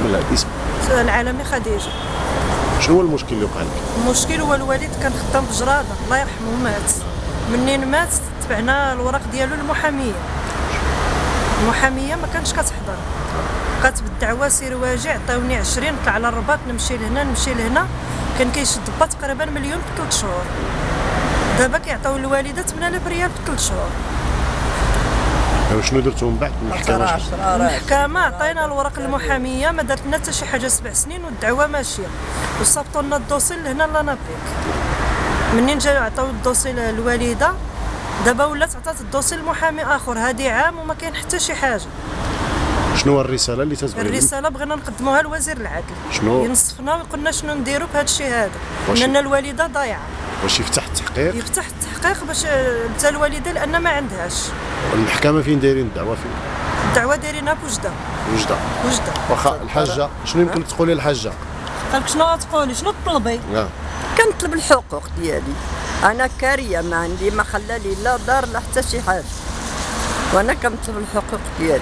بسم الله. الاسم؟ العالمي خديجه. شنو هو المشكل اللي وقع لك؟ المشكل هو الوالد كان خدام في جراده، الله يرحمه، مات. منين مات تبعنا الوراق ديالو للمحاميه. المحاميه ما كانتش كتحضر، بقات بالدعوه سير واجع، عطاوني 20 نطلع على الرباط، نمشي لهنا نمشي لهنا، كان كيشد با تقريبا مليون في 3 شهور. دابا كيعطيو الوالده 8000 ريال في 3 شهور. شنو درتو من بعد المحكمه؟ المحكمه عطينا الوراق للمحاميه، ما دارت لنا حتى شي حاجه، 7 سنين والدعوه ماشيه، وصيفطوا لنا الدوسي لهنا لانابيك. منين جاو عطاو الدوسي للوالده، دابا ولات عطات الدوسي لمحامي اخر، هذه عام وما كاين حتى شي حاجه. شنو هو الرساله اللي تتبغي؟ الرساله بغينا نقدموها لوزير العدل، شنو ينصفنا ويقولنا شنو نديرو بهذا الشيء هذا، لان الوالده ضايعه. واش يفتح التحقيق؟ يفتح التحقيق باش حتى الوالده، لان ما عندهاش. المحكمه فين دايرين الدعوه فين؟ الدعوه دايرينها بوجده. وجده. واخا الحاجه شنو يمكن تقولي للحاجه؟ قالك شنو غتقولي، شنو تطلبي؟ كنطلب الحقوق ديالي، انا كاريه ما عندي، ما خلالي لا دار لا حتى شي حاجه، وانا كنطلب الحقوق ديالي.